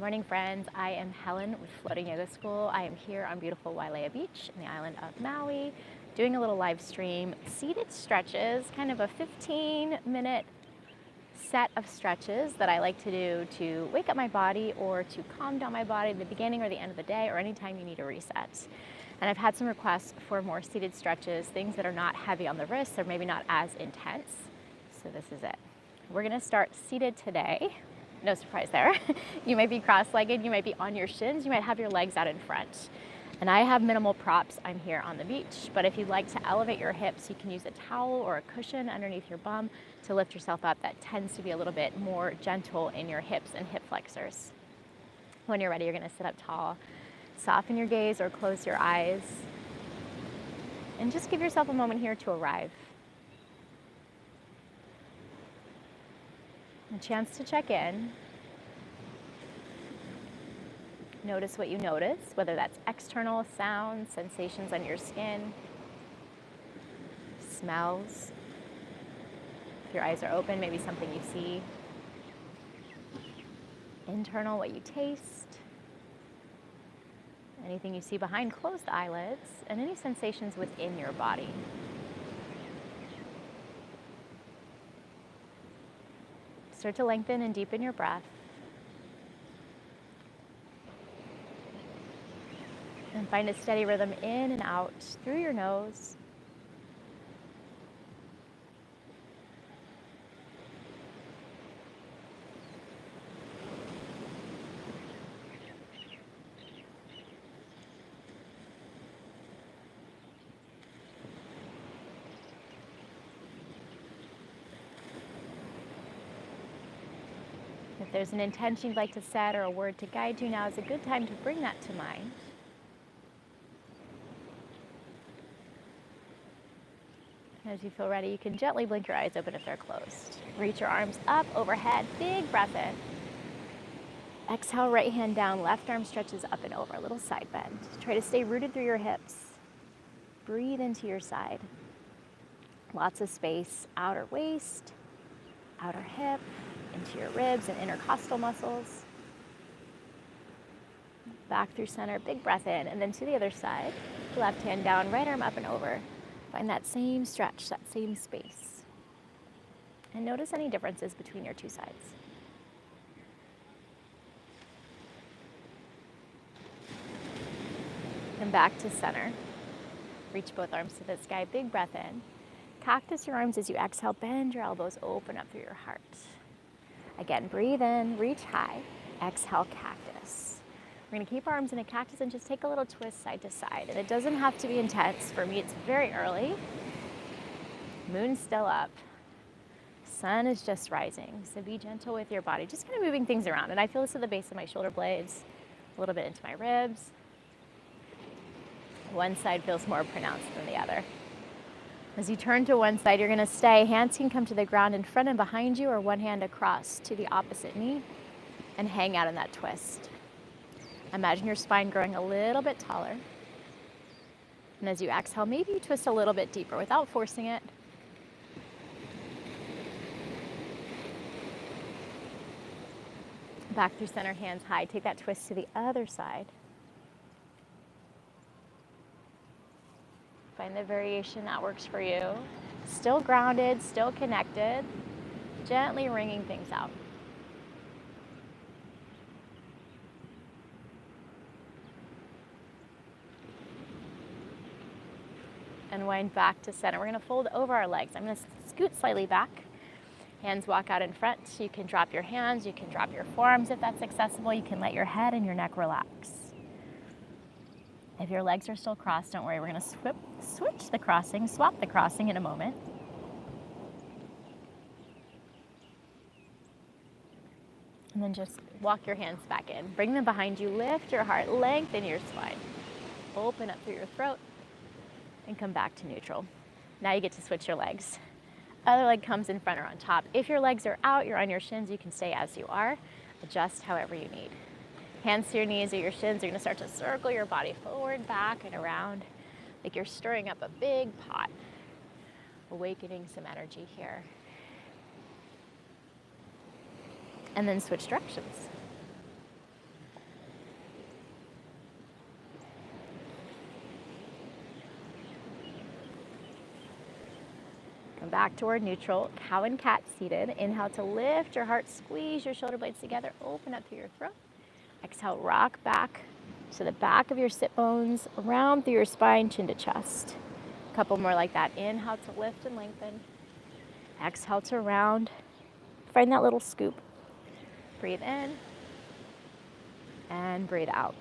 morning, friends. I am Helen with Floating Yoga School. I am here on beautiful Wailea Beach in the island of Maui, doing a little live stream, seated stretches, kind of a 15-minute set of stretches that I like to do to wake up my body or to calm down my body at the beginning or the end of the day or anytime you need a reset. And I've had some requests for more seated stretches, things that are not heavy on the wrists or maybe not as intense. So this is it. We're gonna start seated today. No surprise there. You might be cross-legged, you might be on your shins, you might have your legs out in front. And I have minimal props, I'm here on the beach, but if you'd like to elevate your hips, you can use a towel or a cushion underneath your bum to lift yourself up. That tends to be a little bit more gentle in your hips and hip flexors. When you're ready, you're gonna sit up tall. Soften your gaze or close your eyes. And just give yourself a moment here to arrive. A chance to check in. Notice what you notice, whether that's external sounds, sensations on your skin, smells. If your eyes are open, maybe something you see. Internal, what you taste. Anything you see behind closed eyelids, and any sensations within your body. Start to lengthen and deepen your breath. And find a steady rhythm in and out through your nose. If there's an intention you'd like to set or a word to guide you, now is a good time to bring that to mind. As you feel ready, you can gently blink your eyes open if they're closed. Reach your arms up overhead, big breath in. Exhale, right hand down, left arm stretches up and over, a little side bend. Try to stay rooted through your hips. Breathe into your side. Lots of space, outer waist, outer hip, into your ribs and intercostal muscles. Back through center, big breath in, and then to the other side. Left hand down, right arm up and over. Find that same stretch, that same space. And notice any differences between your two sides. And back to center. Reach both arms to the sky, big breath in. Cactus your arms as you exhale, bend your elbows, open up through your heart. Again, breathe in, reach high, exhale, cactus. We're gonna keep our arms in a cactus and just take a little twist side to side. And it doesn't have to be intense. For me, it's very early. Moon's still up. Sun is just rising. So be gentle with your body, just kind of moving things around. And I feel this at the base of my shoulder blades, a little bit into my ribs. One side feels more pronounced than the other. As you turn to one side, you're gonna stay. Hands can come to the ground in front and behind you, or one hand across to the opposite knee, and hang out in that twist. Imagine your spine growing a little bit taller. And as you exhale, maybe you twist a little bit deeper without forcing it. Back through center, hands high. Take that twist to the other side. Find the variation that works for you. Still grounded, still connected. Gently wringing things out. And wind back to center. We're gonna fold over our legs. I'm gonna scoot slightly back. Hands walk out in front. You can drop your hands, you can drop your forearms if that's accessible. You can let your head and your neck relax. If your legs are still crossed, don't worry. We're gonna switch the crossing, swap the crossing in a moment. And then just walk your hands back in. Bring them behind you, lift your heart, lengthen your spine. Open up through your throat. And come back to neutral. Now you get to switch your legs. Other leg comes in front or on top. If your legs are out, you're on your shins, you can stay as you are. Adjust however you need. Hands to your knees or your shins. You're gonna start to circle your body forward, back, and around, like you're stirring up a big pot. Awakening some energy here. And then switch directions. Come back toward neutral, cow and cat seated. Inhale to lift your heart, squeeze your shoulder blades together, open up through your throat. Exhale, rock back to the back of your sit bones, around through your spine, chin to chest. A couple more like that. Inhale to lift and lengthen. Exhale to round. Find that little scoop. Breathe in and breathe out.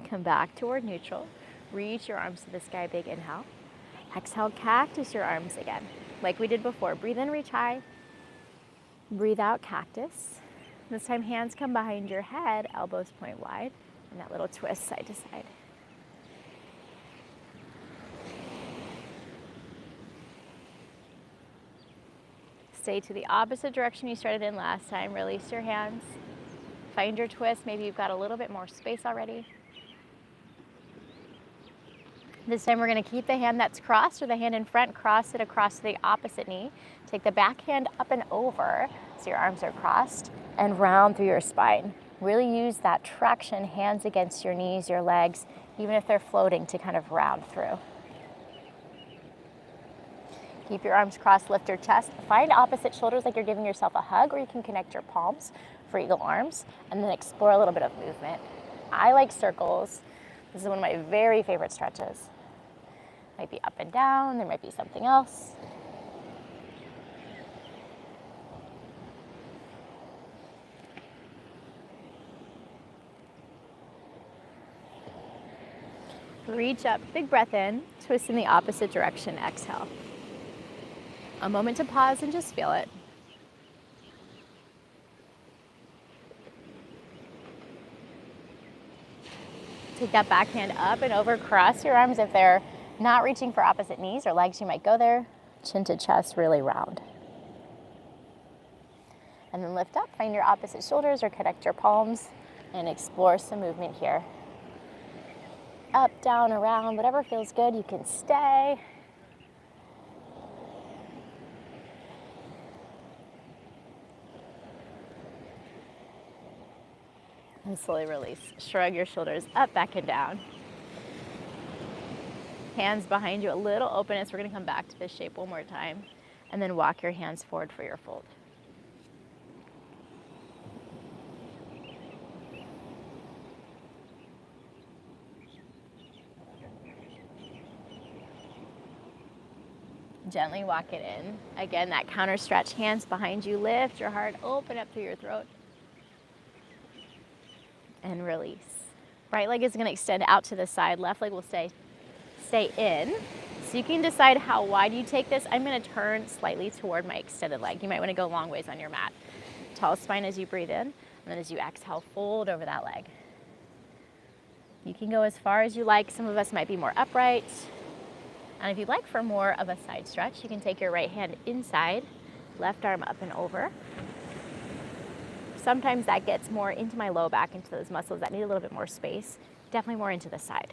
Come back toward neutral. Reach your arms to the sky, big inhale. Exhale, cactus your arms again, like we did before. Breathe in, reach high. Breathe out, cactus. This time, hands come behind your head, elbows point wide, and that little twist side to side. Stay to the opposite direction you started in last time. Release your hands. Find your twist. Maybe you've got a little bit more space already. This time we're going to keep the hand that's crossed or the hand in front, cross it across the opposite knee. Take the back hand up and over so your arms are crossed and round through your spine. Really use that traction, hands against your knees, your legs, even if they're floating, to kind of round through. Keep your arms crossed, lift your chest. Find opposite shoulders like you're giving yourself a hug, or you can connect your palms for eagle arms and then explore a little bit of movement. I like circles. This is one of my very favorite stretches. Might be up and down, there might be something else. Reach up, big breath in, twist in the opposite direction, exhale. A moment to pause and just feel it. Take that back hand up and over, cross your arms if they're not reaching for opposite knees or legs, you might go there. Chin to chest, really round. And then lift up, find your opposite shoulders or connect your palms and explore some movement here. Up, down, around, whatever feels good, you can stay. And slowly release. Shrug your shoulders up, back, and down. Hands behind you, a little openness. We're going to come back to this shape one more time. And then walk your hands forward for your fold. Gently walk it in. Again, that counter stretch, hands behind you. Lift your heart, open up through your throat. And release. Right leg is going to extend out to the side. Left leg will stay in. So you can decide how wide you take this. I'm going to turn slightly toward my extended leg. You might want to go long ways on your mat. Tall spine as you breathe in, and then as you exhale, fold over that leg. You can go as far as you like. Some of us might be more upright. And if you'd like for more of a side stretch, you can take your right hand inside, left arm up and over. Sometimes that gets more into my low back, into those muscles that need a little bit more space. Definitely more into the side.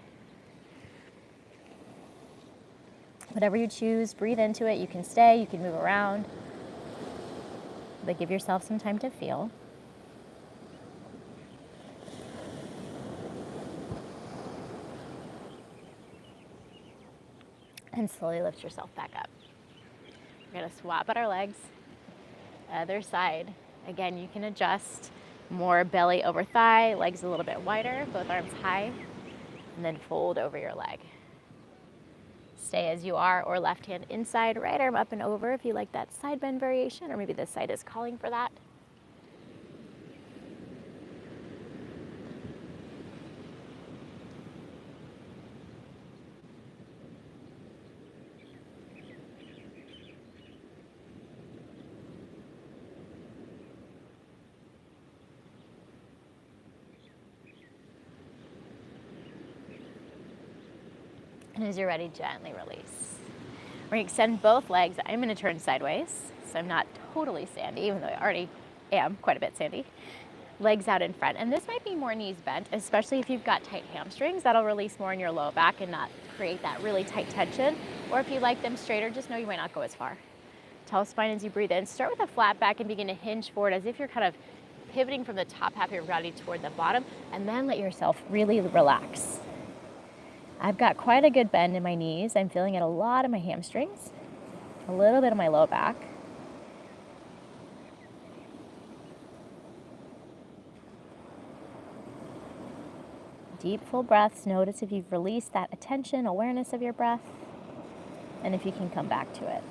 Whatever you choose, breathe into it. You can stay, you can move around, but give yourself some time to feel. And slowly lift yourself back up. We're going to swap out our legs. Other side. Again, you can adjust more belly over thigh, legs a little bit wider, both arms high, and then fold over your leg. Stay as you are, or left hand inside, right arm up and over if you like that side bend variation, or maybe this side is calling for that. And as you're ready, gently release. We're going to extend both legs. I'm going to turn sideways, so I'm not totally sandy, even though I already am quite a bit sandy. Legs out in front. And this might be more knees bent, especially if you've got tight hamstrings. That'll release more in your low back and not create that really tight tension. Or if you like them straighter, just know you might not go as far. Tall spine as you breathe in. Start with a flat back and begin to hinge forward as if you're kind of pivoting from the top half of your body toward the bottom, and then let yourself really relax. I've got quite a good bend in my knees. I'm feeling it a lot in my hamstrings, a little bit of my low back. Deep, full breaths. Notice if you've released that attention, awareness of your breath, and if you can come back to it.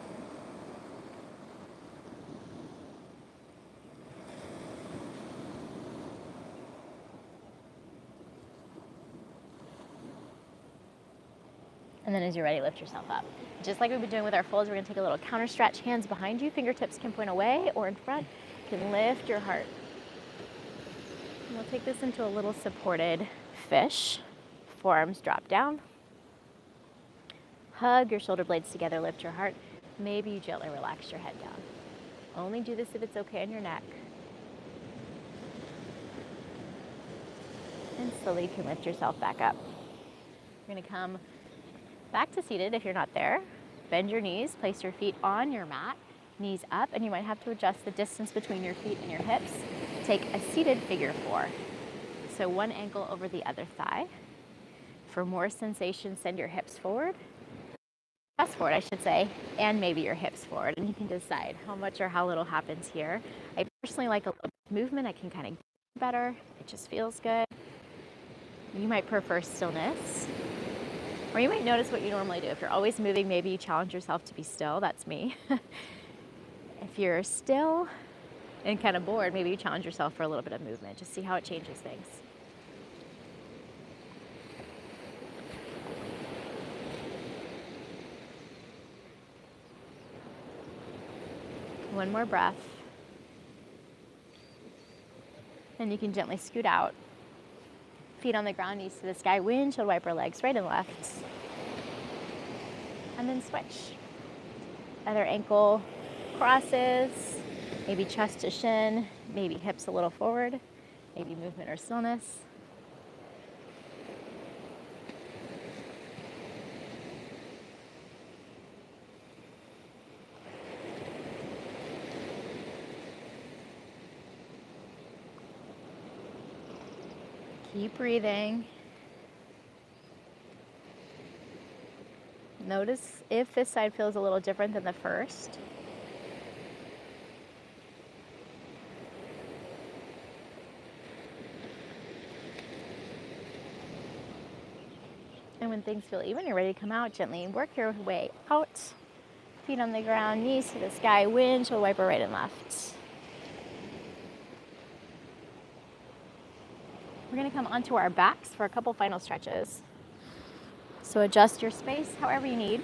And then as you're ready, lift yourself up. Just like we've been doing with our folds, we're gonna take a little counter stretch, hands behind you, fingertips can point away or in front. You can lift your heart. And we'll take this into a little supported fish. Forearms drop down. Hug your shoulder blades together, lift your heart. Maybe you gently relax your head down. Only do this if it's okay on your neck. And slowly you can lift yourself back up. You're gonna come back to seated if you're not there. Bend your knees, place your feet on your mat, knees up, and you might have to adjust the distance between your feet and your hips. Take a seated figure 4. So one ankle over the other thigh. For more sensation, send your hips forward. Press forward, I should say, and maybe your hips forward, and you can decide how much or how little happens here. I personally like a little movement. I can kind of get better. It just feels good. You might prefer stillness. Or you might notice what you normally do. If you're always moving, maybe you challenge yourself to be still. That's me. If you're still and kind of bored, maybe you challenge yourself for a little bit of movement. Just see how it changes things. One more breath. And you can gently scoot out. Feet on the ground, knees to the sky, windshield wiper legs right and left. And then switch. Other ankle crosses, maybe chest to shin, maybe hips a little forward, maybe movement or stillness. Keep breathing. Notice if this side feels a little different than the first. And when things feel even, you're ready to come out gently. Work your way out. Feet on the ground, knees to the sky, windshield wiper right and left. We're going to come onto our backs for a couple final stretches. So adjust your space however you need.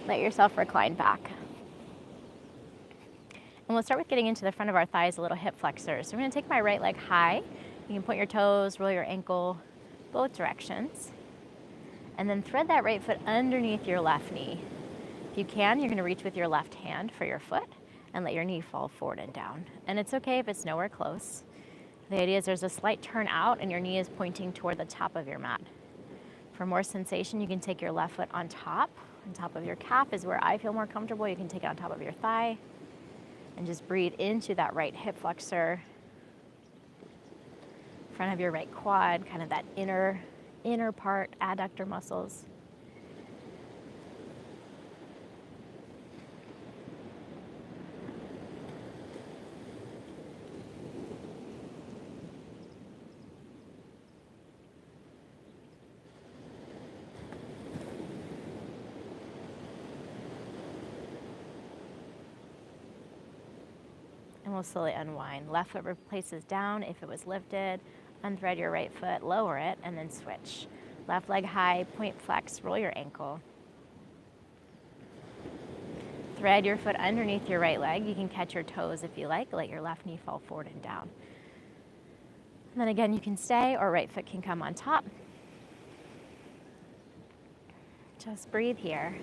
Let yourself recline back. And we'll start with getting into the front of our thighs, a little hip flexors. So I'm going to take my right leg high. You can point your toes, roll your ankle both directions. And then thread that right foot underneath your left knee. If you can, you're going to reach with your left hand for your foot and let your knee fall forward and down. And it's okay if it's nowhere close. The idea is there's a slight turn out and your knee is pointing toward the top of your mat. For more sensation, you can take your left foot on top. On top of your calf is where I feel more comfortable. You can take it on top of your thigh and just breathe into that right hip flexor. Front of your right quad, kind of that inner part, adductor muscles. And we'll slowly unwind. Left foot replaces down if it was lifted. Unthread your right foot, lower it, and then switch. Left leg high, point flex, roll your ankle. Thread your foot underneath your right leg. You can catch your toes if you like. Let your left knee fall forward and down. And then again, you can stay or right foot can come on top. Just breathe here.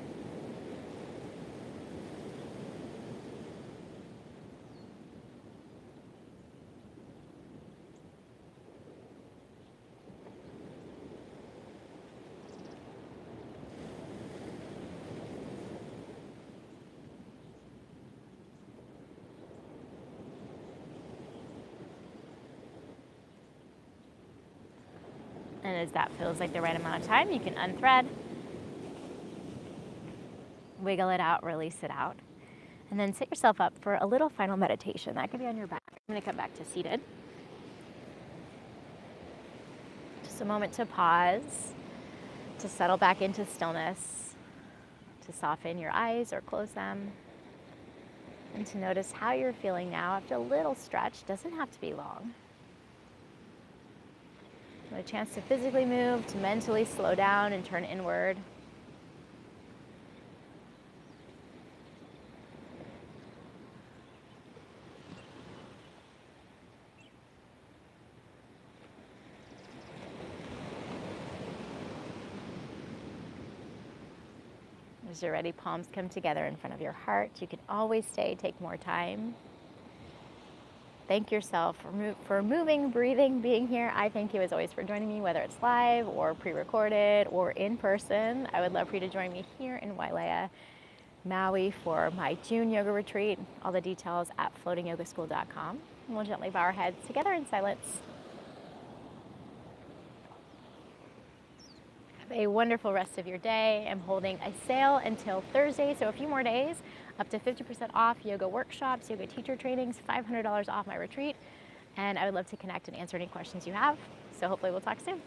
And as that feels like the right amount of time, you can unthread, wiggle it out, release it out, and then set yourself up for a little final meditation. That could be on your back. I'm going to come back to seated. Just a moment to pause, to settle back into stillness, to soften your eyes or close them, and to notice how you're feeling now after a little stretch. Doesn't have to be long. A chance to physically move, to mentally slow down and turn inward. As you're ready, palms come together in front of your heart. You can always stay, take more time. Thank yourself for moving, breathing, being here. I thank you as always for joining me, whether it's live or pre-recorded or in person. I would love for you to join me here in Wailea, Maui for my June yoga retreat. All the details at floatingyogaschool.com. And we'll gently bow our heads together in silence. Have a wonderful rest of your day. I'm holding a sale until Thursday, so a few more days. Up to 50% off yoga workshops, yoga teacher trainings, $500 off my retreat. And I would love to connect and answer any questions you have. So hopefully we'll talk soon.